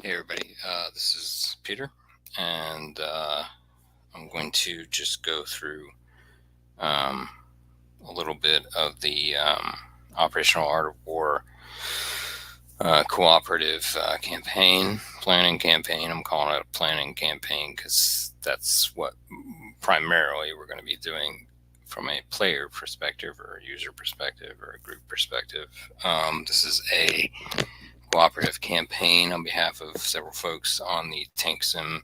Hey everybody, this is Peter, and I'm going to just go through a little bit of the Operational Art of War cooperative campaign, planning campaign. I'm calling it a planning campaign because that's what primarily we're going to be doing from a player perspective or a user perspective or a group perspective. This is a cooperative campaign on behalf of several folks on the TankSim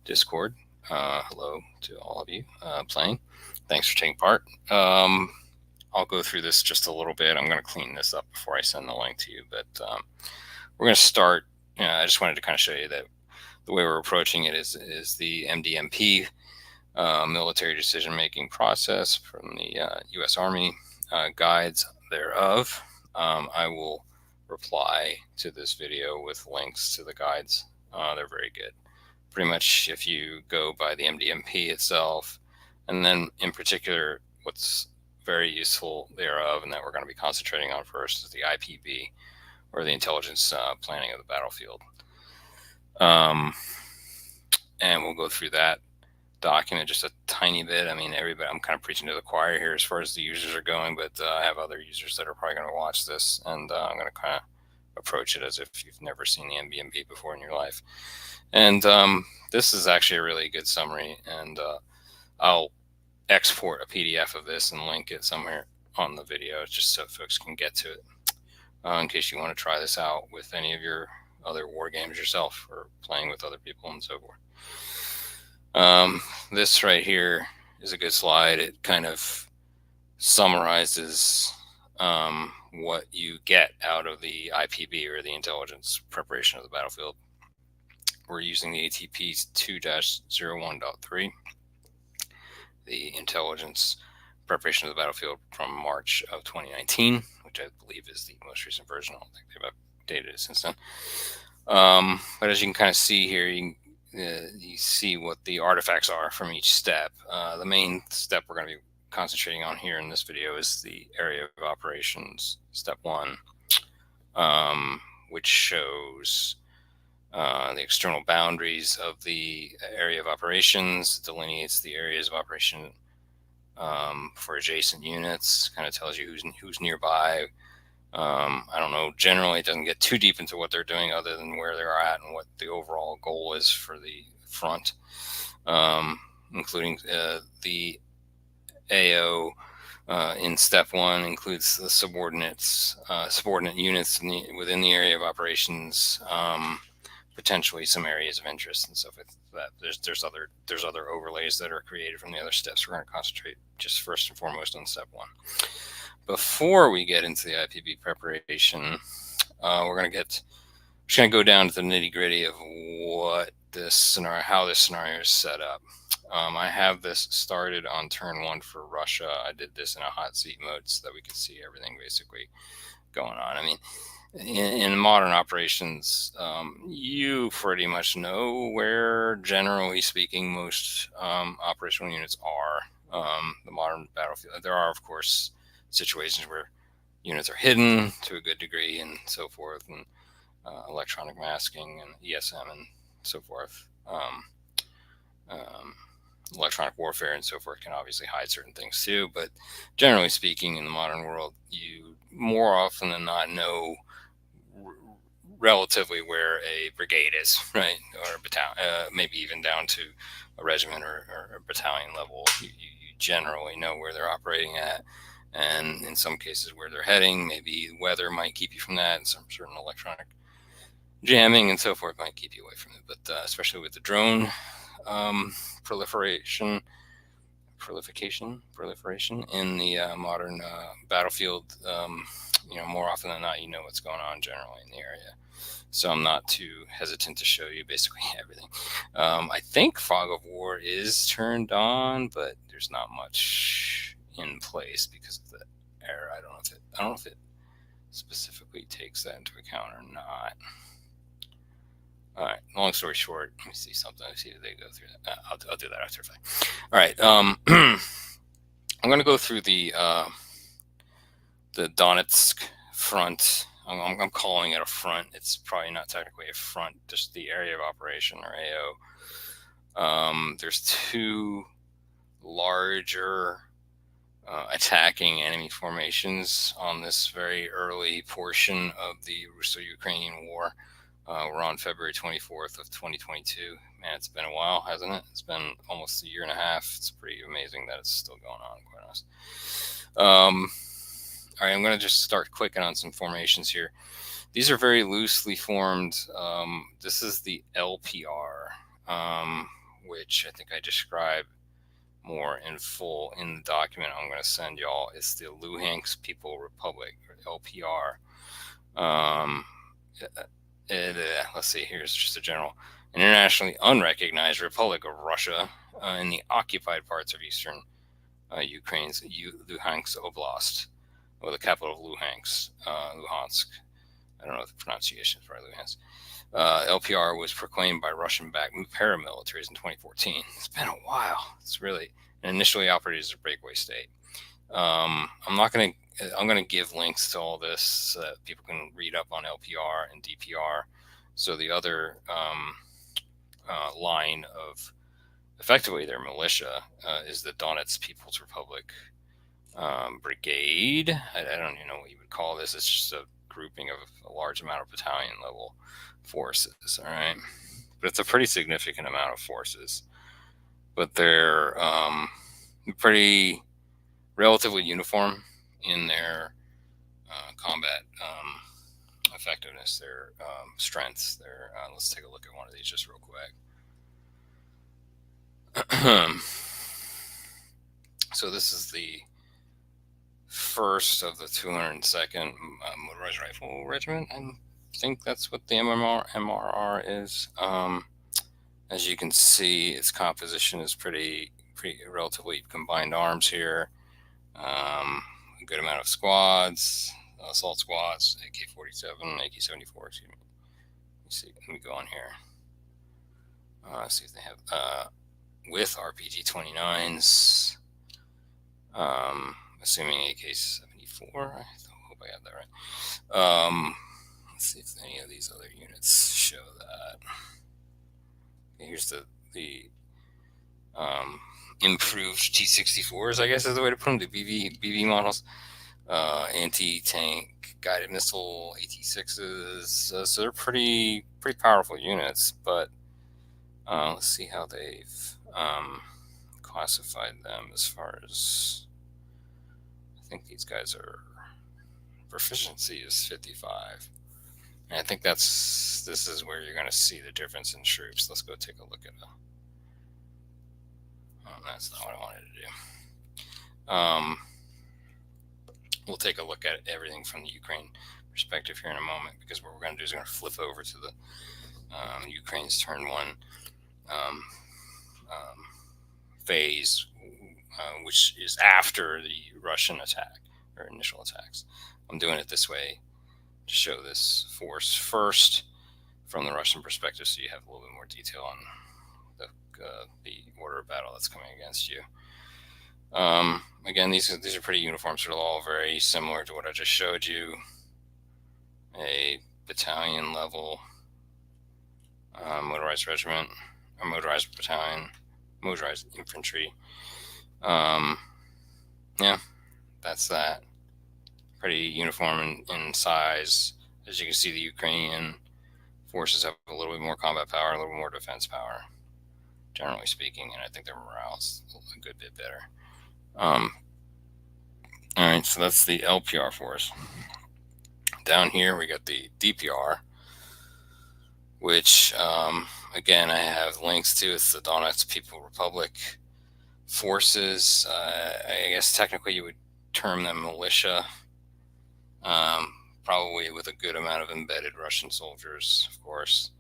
Discord. Hello to all of you playing. Thanks for taking part. I'll go through this just a little bit. I'm going to clean this up before I send the link to you, but we're going to start. I just wanted to kind of show you that the way we're approaching it is the MDMP, military decision-making process from the U.S. Army, guides thereof. I will reply to this video with links to the guides. They're very good. Pretty much if you go by the MDMP itself, and then in particular what's very useful thereof and that we're going to be concentrating on first is the IPB, or the intelligence planning of the battlefield. And we'll go through that document just a tiny bit. I mean, everybody, I'm kind of preaching to the choir here as far as the users are going, but I have other users that are probably going to watch this, and I'm going to kind of approach it as if you've never seen the MBMP before in your life. And this is actually a really good summary, and I'll export a PDF of this and link it somewhere on the video just so folks can get to it in case you want to try this out with any of your other war games yourself or playing with other people and so forth. This right here is a good slide. It kind of summarizes what you get out of the IPB, or the intelligence preparation of the battlefield. We're using the ATP 2-01.3, the intelligence preparation of the battlefield from March of 2019, which I believe is the most recent version. I don't think they've updated it since then. But as you can kind of see here, you see what the artifacts are from each step. The main step we're going to be concentrating on here in this video is the area of operations, step 1, which shows the external boundaries of the area of operations, delineates the areas of operation for adjacent units, kind of tells you who's nearby. I don't know, generally it doesn't get too deep into what they're doing other than where they're at and what the overall goal is for the front, including the AO in step 1 includes the subordinate units within the area of operations, potentially some areas of interest and stuff like that. There's other overlays that are created from the other steps. We're going to concentrate just first and foremost on step 1. Before we get into the IPB preparation, we're just going to go down to the nitty-gritty of what this scenario, how this scenario is set up. I have this started on turn 1 for Russia. I did this in a hot seat mode so that we could see everything basically going on. I mean, in modern operations, you pretty much know where, generally speaking, most operational units are. The modern battlefield, there are, of course, situations where units are hidden to a good degree and so forth, and electronic masking and ESM and so forth. Electronic warfare and so forth can obviously hide certain things too, but generally speaking, in the modern world, you more often than not know relatively where a brigade is, right, or a battalion, maybe even down to a regiment or a battalion level. You generally know where they're operating at, and in some cases where they're heading. Maybe weather might keep you from that, and some certain electronic jamming and so forth might keep you away from it. But especially with the drone proliferation in the modern battlefield, more often than not, you know what's going on generally in the area. So I'm not too hesitant to show you basically everything. I think Fog of War is turned on, but there's not much in place because of the error. I don't know if it specifically takes that into account or not. All right, long story short, let me see something. Let's see if they go through that. I'll do that after the fact. All right, I'm going to go through the Donetsk front I'm calling it a front. It's probably not technically a front, just the area of operation, or AO. There's two larger attacking enemy formations on this very early portion of the Russo-Ukrainian war. We're on February 24th of 2022. Man, it's been a while, hasn't it? It's been almost a year and a half. It's pretty amazing that it's still going on, quite honest. All right, I'm going to just start clicking on some formations here. These are very loosely formed. This is the LPR, which I think I describe more in full in the document I'm going to send y'all. It's the Luhansk People Republic, or LPR. Let's see, here's just a general. An internationally unrecognized Republic of Russia in the occupied parts of eastern Ukraine's Luhansk Oblast, or the capital of Luhansk. I don't know if the pronunciation is right, Luhansk. LPR was proclaimed by Russian-backed paramilitaries in 2014. It's been a while. It's really, and initially operated as a breakaway state. I'm going to give links to all this so that people can read up on LPR and DPR. So the other line of effectively their militia is the Donetsk People's Republic Brigade. I don't even know what you would call this. It's just a grouping of a large amount of battalion level forces. All right, but it's a pretty significant amount of forces. But they're pretty relatively uniform in their combat effectiveness, their strengths. Their let's take a look at one of these just real quick. So this is the first of the 202nd Motorized Rifle Regiment. I think that's what the MRR is. As you can see, its composition is pretty relatively combined arms here. A good amount of squads, assault squads, AK-47, AK-74. Excuse me. Let me go on here. See if they have with RPG-29s. Assuming AK-74. I hope I got that right. Let's see if any of these other units show that. Okay, here's the improved T-64s, I guess is the way to put them, the BB models. Anti-tank guided missile AT-6s. So they're pretty powerful units, but let's see how they've classified them as far as, I think these guys are, proficiency is 55. And I think this is where you're going to see the difference in troops. Let's go take a look at it. Oh, that's not what I wanted to do. We'll take a look at everything from the Ukraine perspective here in a moment, because what we're going to do is we're going to flip over to the Ukraine's turn one phase, which is after the Russian attack or initial attacks. I'm doing it this way to show this force first from the Russian perspective, so you have a little bit more detail on the order of battle that's coming against you. Again, these are pretty uniform, so they're all very similar to what I just showed you. A battalion level motorized regiment, a motorized battalion, motorized infantry. Yeah, that's that. Pretty uniform in size. As you can see, the Ukrainian forces have a little bit more combat power, a little more defense power, generally speaking, and I think their morale is a good bit better. All right, so that's the LPR force. Down here we got the DPR, which again I have links to. It's the Donetsk People Republic forces. I guess technically you would term them militia, probably with a good amount of embedded Russian soldiers, of course.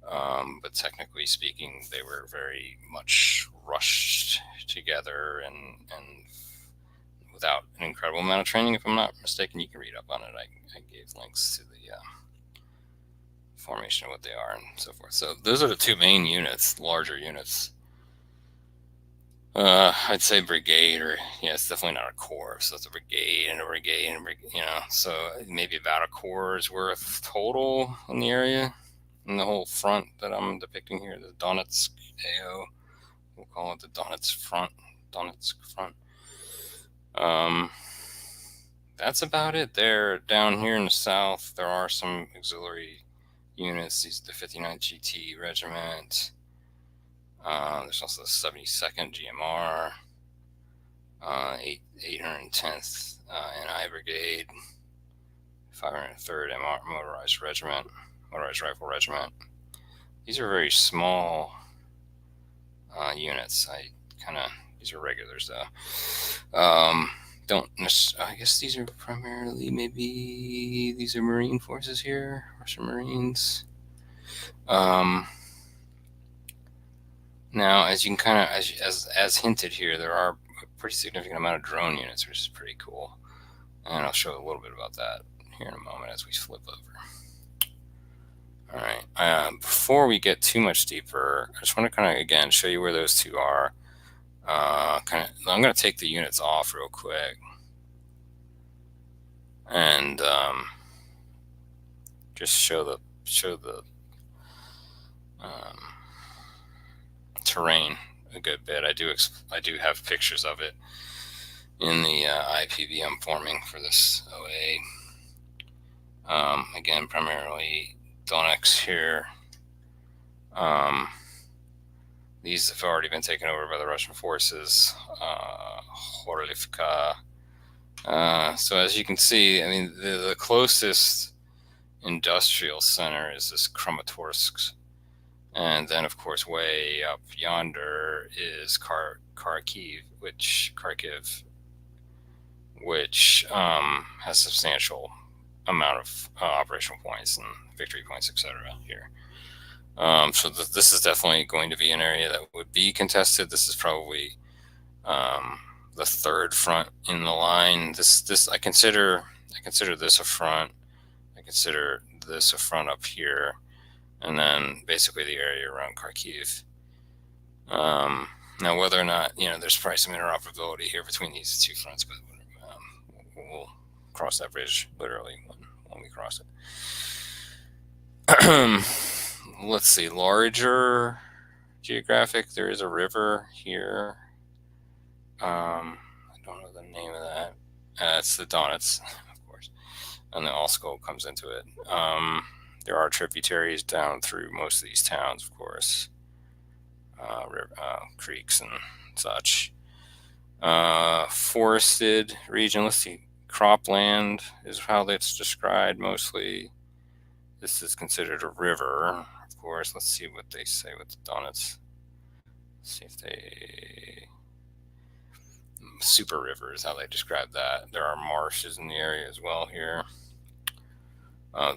But technically speaking, they were very much rushed together and without an incredible amount of training. If I'm not mistaken, you can read up on it. I gave links to the formation of what they are and so forth. So those are the two main units, larger units I'd say brigade, or yeah, it's definitely not a corps. So it's a brigade and a brigade and a brigade, you know. So maybe about a corps worth total in the area, in the whole front that I'm depicting here, the Donetsk AO. We'll call it the Donetsk front. Donetsk front. That's about it. There, down here in the south, there are some auxiliary units. These the 59th GT Regiment. There's also the 72nd GMR, 810th NI Brigade, 503rd Motorized Regiment, Motorized Rifle Regiment. These are very small units. These are regulars though. I guess these are primarily, maybe these are Marine forces here, Russian Marines. Now, as you can kind of, as hinted here, there are a pretty significant amount of drone units, which is pretty cool. And I'll show a little bit about that here in a moment as we flip over. All right. Before we get too much deeper, I just want to kind of, again, show you where those two are. I'm going to take the units off real quick. And just show the terrain a good bit. I do have pictures of it in the IPV I'm forming for this OA. Again, primarily Donetsk here. These have already been taken over by the Russian forces. Horlivka. So as you can see, I mean, the closest industrial center is this Kramatorsk. And then, of course, way up yonder is Kharkiv, which has substantial amount of operational points and victory points, etc. here. So this is definitely going to be an area that would be contested. This is probably the third front in the line. I consider this a front. I consider this a front up here, and then basically the area around Kharkiv. Now, whether or not, there's probably some interoperability here between these two fronts, but we'll cross that bridge literally when we cross it. Let's see, larger geographic. There is a river here. I don't know the name of that. It's the Donets, of course, and the Allskol comes into it. There are tributaries down through most of these towns, of course, creeks and such. Forested region. Let's see, cropland is how that's described mostly. This is considered a river, of course. Let's see what they say with the Donets. Let's see if they... Super river is how they describe that. There are marshes in the area as well here.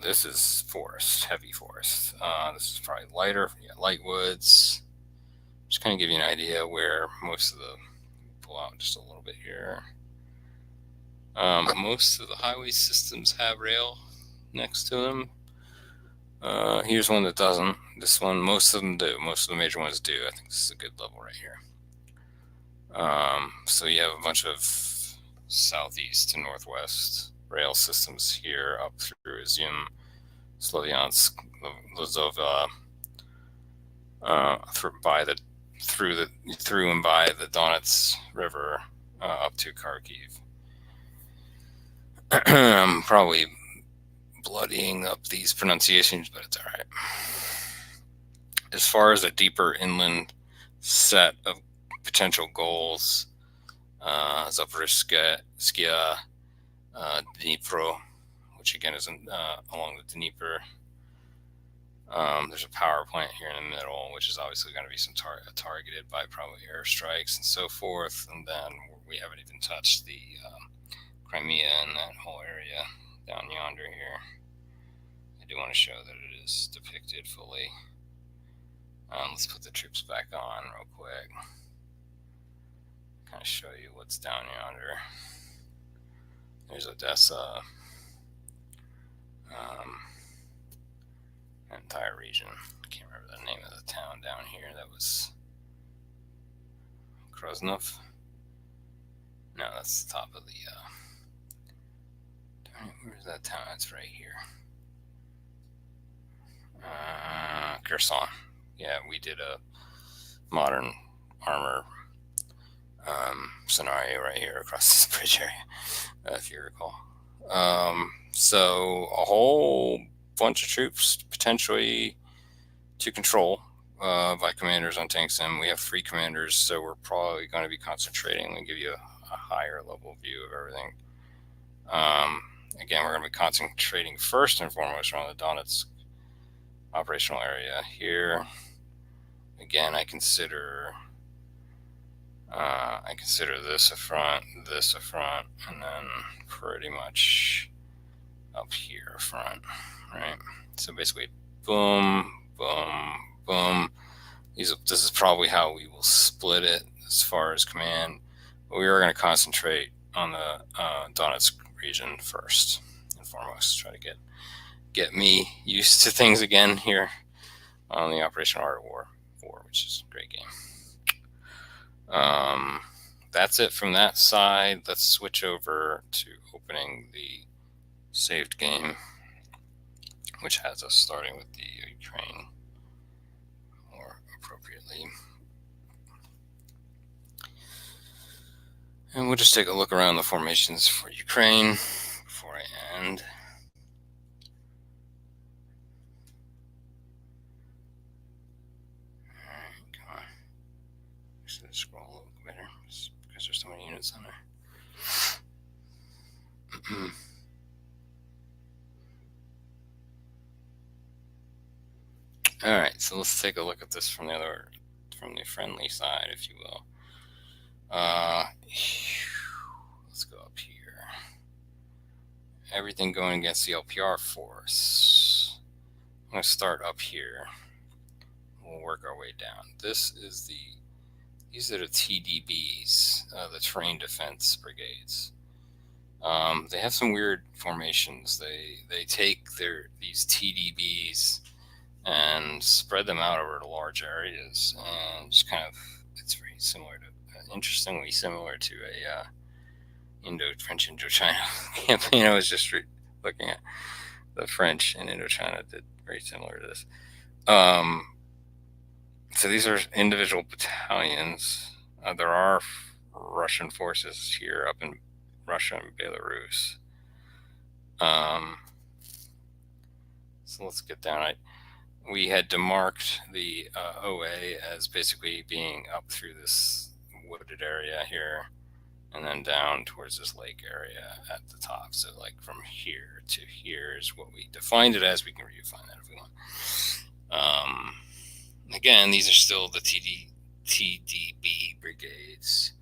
This is forest, heavy forest. This is probably lighter, light woods. Just kind of give you an idea where most of the... Pull out just a little bit here. Most of the highway systems have rail next to them. Here's one that doesn't. This one, most of them do. Most of the major ones do. I think this is a good level right here. So you have a bunch of southeast to northwest rail systems here up through Izium, Slovyansk, Lozova, through and by the Donets River up to Kharkiv. I'm probably bloodying up these pronunciations, but it's all right. As far as a deeper inland set of potential goals, Zaporizhzhia, Dnipro, which again is along the Dnieper. There's a power plant here in the middle, which is obviously going to be targeted by probably airstrikes and so forth. And then we haven't even touched the Crimea and that whole area down yonder here. I do want to show that it is depicted fully. Let's put the troops back on real quick. Kind of show you what's down yonder. There's Odessa. Entire region. I can't remember the name of the town down here that was Krasnov. No, that's the top of the. Where's that town? It's right here. Kherson. Yeah, we did a modern armor scenario right here across this bridge area, if you recall. So a whole bunch of troops potentially to control by commanders on TankSim. We have 3 commanders, so we're probably going to be concentrating and give you a higher level view of everything. Again, we're going to be concentrating first and foremost around the Donetsk operational area here. Again, I consider this a front, and then pretty much up here a front, right? So basically, boom, boom, boom. This is probably how we will split it as far as command. But we are going to concentrate on the Donetsk region first and foremost. Try to get me used to things again here on the Operation Art of War 4, which is a great game. That's it from that side. Let's switch over to opening the saved game, which has us starting with the Ukraine more appropriately. And we'll just take a look around the formations for Ukraine before I end. Alright, come on. Just scroll a little better because there's so many units on there. Alright, so let's take a look at this from the friendly side, if you will. Let's go up here. Everything going against the LPR force. I'm going to start up here. We'll work our way down. These are the TDBs, the Terrain Defense Brigades. They have some weird formations. They take these TDBs and spread them out over large areas, and just kind of, it's very similar to, interestingly similar to a French Indochina campaign. I was just looking at the French in Indochina did very similar to this. So these are individual battalions. There are Russian forces here up in Russia and Belarus. So let's get down. We had demarked the OA as basically being up through this wooded area here and then down towards this lake area at the top. So like from here to here is what we defined it as. We can redefine that if we want. Again, these are still the TDB brigades.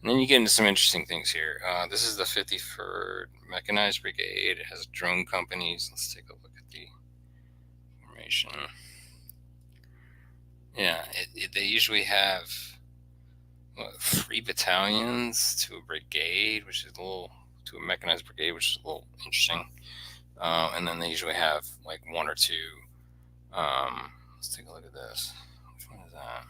And then you get into some interesting things here. This is the 53rd Mechanized Brigade. It has drone companies. Let's take a look at the formation. Yeah, they usually have 3 battalions to a brigade, which is to a mechanized brigade, which is a little interesting. And then they usually have like 1 or 2. Let's take a look at this. Which one is that?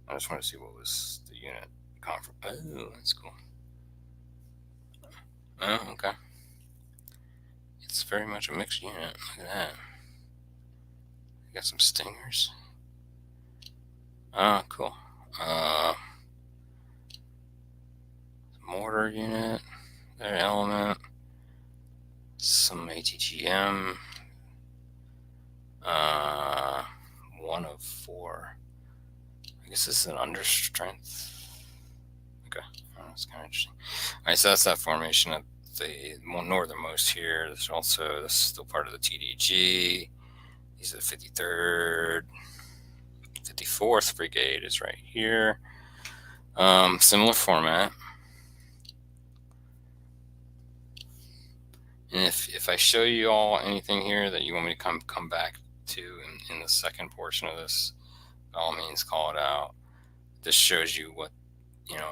I just want to see what was the unit conference. Oh, that's cool. Oh, okay. It's very much a mixed unit. Look at that. You got some stingers. Oh, cool. Mortar unit, their element, some ATGM, 1 of 4. I guess this is an under strength. Okay, that's kind of interesting. All right, so that's that formation at the northernmost here. This is still part of the TDG. These are the 53rd. 54th Brigade is right here. Similar format. And if I show you all anything here that you want me to come back to in the second portion of this, by all means call it out. This shows you what,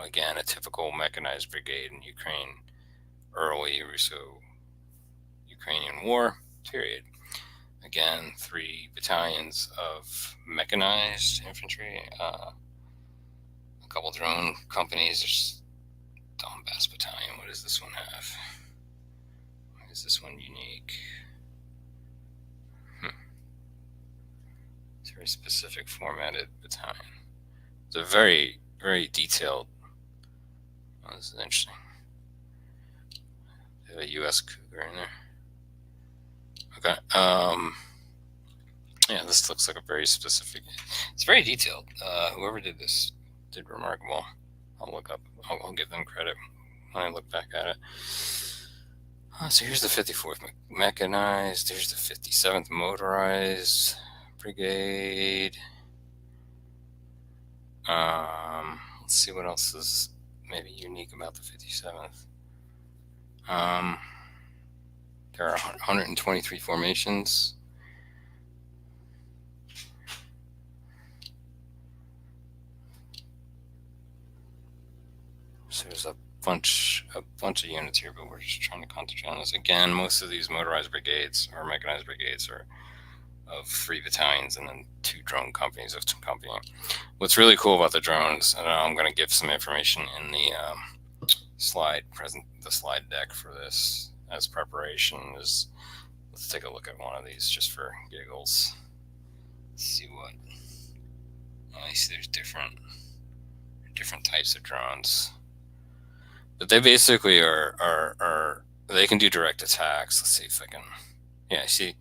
again, a typical mechanized brigade in Ukraine, early Russo-Ukrainian war period. Again, 3 battalions of mechanized infantry, a couple drone companies. There's Donbass Battalion. What does this one have? Why is this one unique? It's a very specific formatted battalion. It's a very, very detailed. Oh, this is interesting. They have a U.S. Cougar in there. Okay. Yeah, this looks like a very specific. It's very detailed. Whoever did this did remarkable. I'll look up. I'll give them credit when I look back at it. So here's the 54th Mechanized. Here's the 57th Motorized Brigade. Let's see what else is maybe unique about the 57th. There are 123 formations. So there's a bunch of units here, but we're just trying to concentrate on this. Again, most of these motorized brigades or mechanized brigades are of 3 battalions and then 2 drone companies of company. What's really cool about the drones, and I'm going to give some information in the slide deck for this as preparation, is let's take a look at one of these just for giggles. Let's see what. I see there's different types of drones. But they basically are they can do direct attacks. Let's see if I can. Yeah, see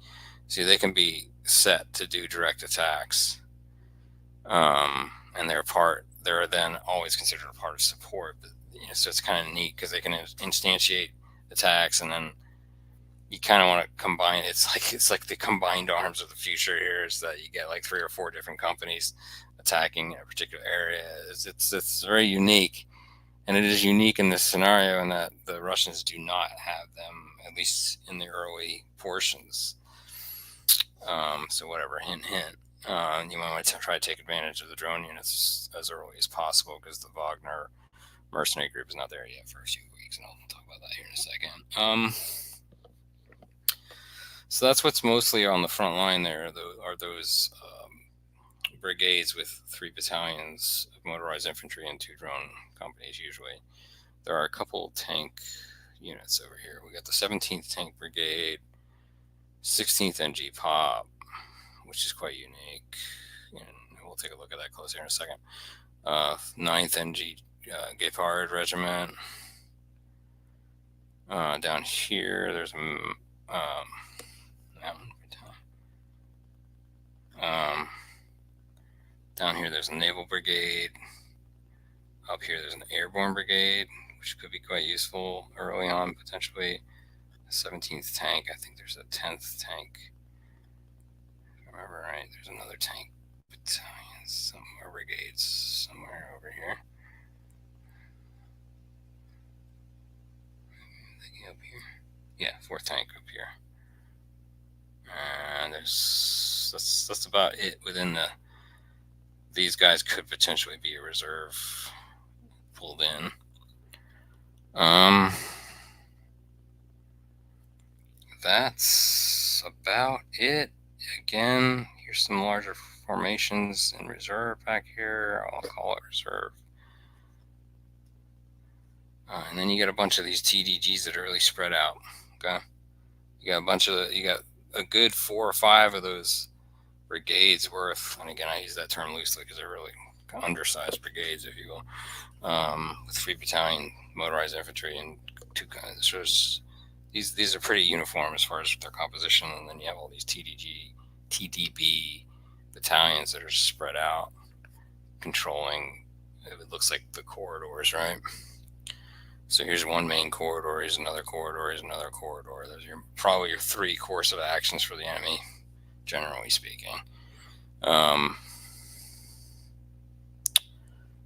they can be set to do direct attacks, and they're then always considered a part of support. But so it's kind of neat because they can instantiate attacks, and then you kind of want to combine. It's like the combined arms of the future here. Is that you get like 3 or 4 different companies attacking a particular area. It's very unique. And it is unique in this scenario in that the Russians do not have them, at least in the early portions. So whatever, hint. You might want to try to take advantage of the drone units as early as possible because the Wagner mercenary group is not there yet for a few weeks, and I'll talk about that here in a second. So that's what's mostly on the front line there, are those brigades with 3 battalions of motorized infantry and 2 drone companies usually. There are a couple tank units over here. We got the 17th Tank Brigade, 16th NG Pop, which is quite unique. And we'll take a look at that closer in a second. 9th NG Gepard Regiment. Down here, there's down here, there's a Naval Brigade. Up here, there's an Airborne Brigade, which could be quite useful early on, potentially. The 17th Tank. I think there's a 10th Tank. If I remember right, there's another tank battalion, somewhere, brigades, somewhere over here. Up here. Yeah, 4th Tank up here. And that's about it within the. These guys could potentially be a reserve pulled in. That's about it. Again, here's some larger formations in reserve back here. I'll call it reserve. And then you got a bunch of these TDGs that are really spread out. Okay, you got a good 4 or 5 of those brigades worth, and again I use that term loosely because they're really undersized brigades, if you will, with 3 battalion motorized infantry and 2 kinds. So these are pretty uniform as far as their composition, and then you have all these TDB battalions that are spread out, controlling. It looks like the corridors, right? So here's one main corridor, here's another corridor, here's another corridor. Those are probably your 3 course of actions for the enemy, generally speaking. And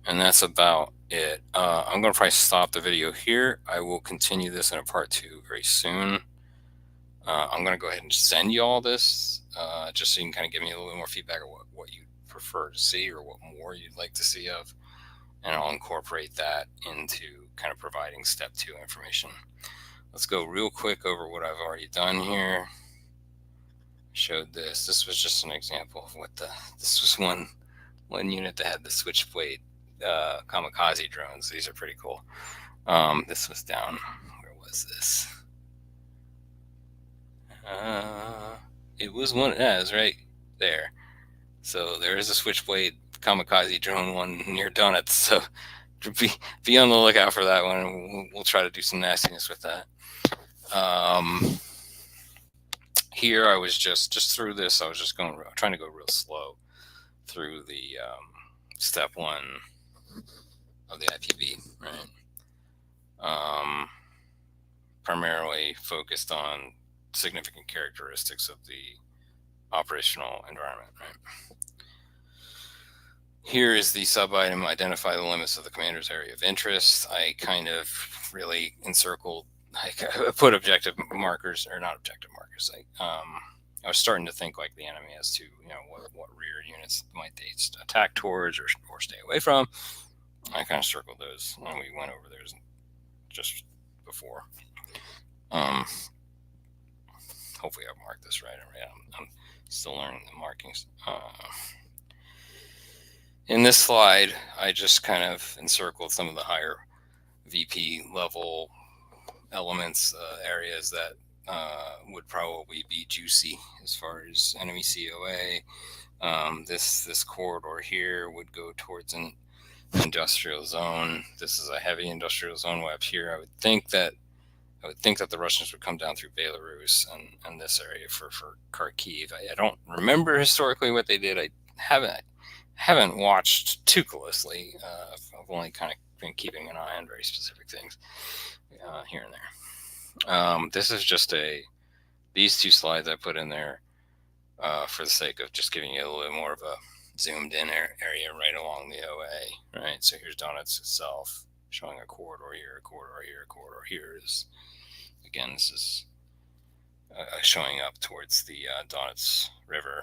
that's about it. I'm going to probably stop the video here. I will continue this in a part 2 very soon. I'm going to go ahead and send you all this, just so you can kind of give me a little bit more feedback on what you prefer to see or what more you'd like to see of. And I'll incorporate that into kind of providing step 2 information. Let's go real quick over what I've already done here. Showed this was just an example of what this was one unit that had the switchblade kamikaze drones. These are pretty cool. This was down, where was this? It was one, yeah, it was right there. So there is a Switchblade kamikaze drone one near Donuts. So be on the lookout for that one. We'll try to do some nastiness with that. Here I was just through this. I was just trying to go real slow through the step one of the IPB, right? Primarily focused on significant characteristics of the operational environment, right? Here is the sub-item, identify the limits of the commander's area of interest. I kind of really encircled, like, I put objective markers, or not objective markers. I was starting to think like the enemy as to, what rear units might they attack towards or stay away from. I kind of circled those when we went over those just before. Hopefully I've marked this right. I'm still learning the markings. In this slide, I just kind of encircled some of the higher VP level elements, areas that would probably be juicy as far as enemy COA. This corridor here would go towards an industrial zone. This is a heavy industrial zone web here. I would think that the Russians would come down through Belarus and this area for Kharkiv. I don't remember historically what they did. I haven't watched too closely. I've only kind of been keeping an eye on very specific things here and there. This is just these two slides I put in there for the sake of just giving you a little bit more of a zoomed in area right along the OA, right? So here's Donetsk itself, showing a corridor here, a corridor here, a corridor here. Again, this is showing up towards the Donetsk River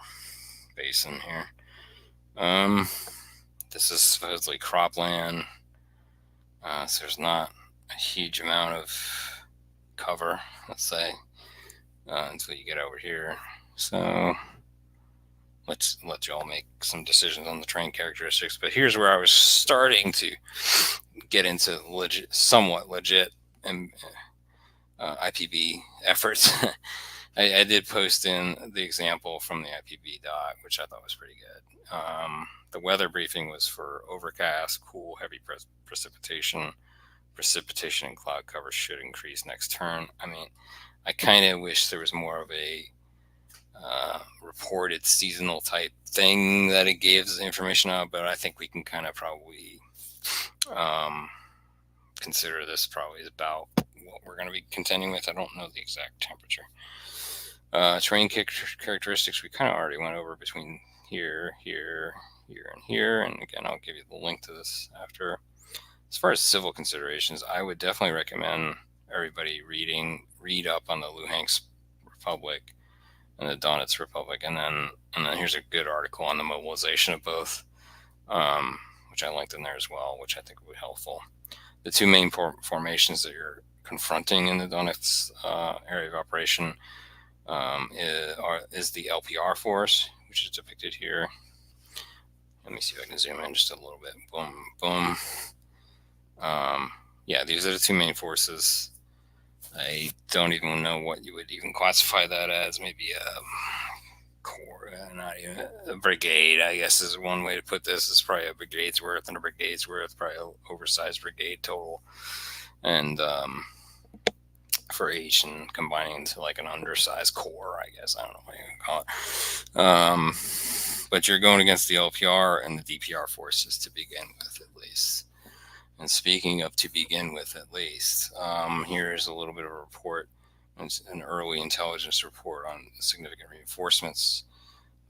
basin here. This is supposedly cropland, so there's not a huge amount of cover, let's say, until you get over here. So let's let y'all make some decisions on the terrain characteristics. But here's where I was starting to get into somewhat legit IPB efforts. I did post in the example from the IPB dot, which I thought was pretty good. The weather briefing was for overcast, cool, heavy precipitation. Precipitation and cloud cover should increase next turn. I mean, I kind of wish there was more of a reported seasonal type thing that it gives information on, but I think we can kind of probably consider this probably about what we're going to be contending with. I don't know the exact temperature. Terrain characteristics we kind of already went over between here, and here, and again I'll give you the link to this after. As far as civil considerations, I would definitely recommend everybody read up on the Luhansk Republic and the Donetsk Republic, and then here's a good article on the mobilization of both, which I linked in there as well, which I think would be helpful. The two main formations that you're confronting in the Donetsk area of operation is the LPR force, which is depicted here. Let me see if I can zoom in just a little bit. Boom, boom. Yeah, these are the two main forces. I don't even know what you would even classify that as. Maybe a corps, not even a brigade, I guess is one way to put this. It's probably a brigade's worth and a brigade's worth, probably an oversized brigade total. And for each, and combining into like an undersized corps, I guess. I don't know what you can call it. But you're going against the LPR and the DPR forces to begin with, at least. And speaking of to begin with, at least, here's a little bit of a report. It's an early intelligence report on significant reinforcements.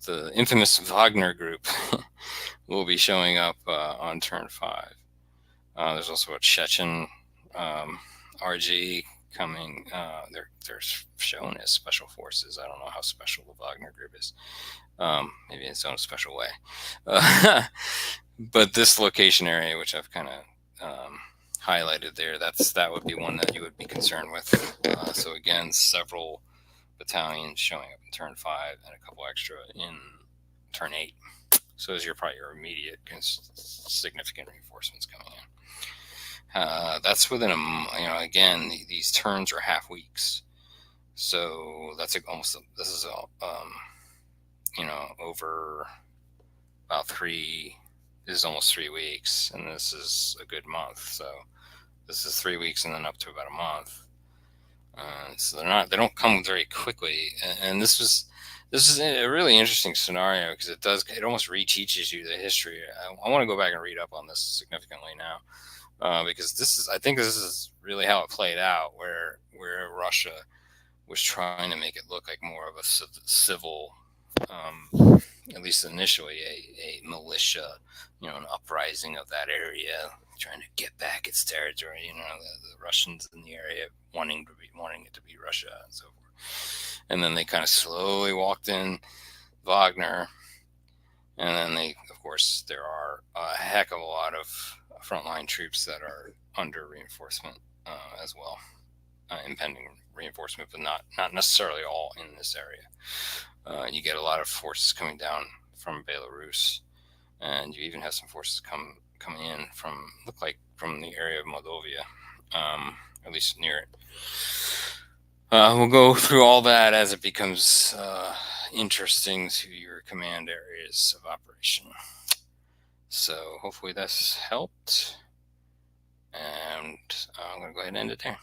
The infamous Wagner group will be showing up on turn 5. There's also a Chechen RG coming. They're shown as special forces. I don't know how special the Wagner group is. Maybe in its own special way. But this location area, which I've kind of highlighted there, that would be one that you would be concerned with. So again, several battalions showing up in turn 5 and a couple extra in turn 8. So is probably your immediate significant reinforcements coming in. That's within again, these turns are half weeks. So that's this is over about this is almost 3 weeks, and this is a good month. So this is 3 weeks and then up to about a month. So they don't come very quickly. And this is a really interesting scenario because it almost reteaches you the history. I want to go back and read up on this significantly now, because I think this is really how it played out, where Russia was trying to make it look like more of a civil, at least initially, a militia, an uprising of that area, trying to get back its territory. The Russians in the area wanting it to be Russia and so forth. And then they kind of slowly walked in Wagner, and then of course, there are a heck of a lot of frontline troops that are under reinforcement as well. Impending reinforcement, but not necessarily all in this area. You get a lot of forces coming down from Belarus, and you even have some forces coming in from the area of Moldova, at least near it. We'll go through all that as it becomes interesting to your command areas of operation. So hopefully that's helped, and I'm going to go ahead and end it there.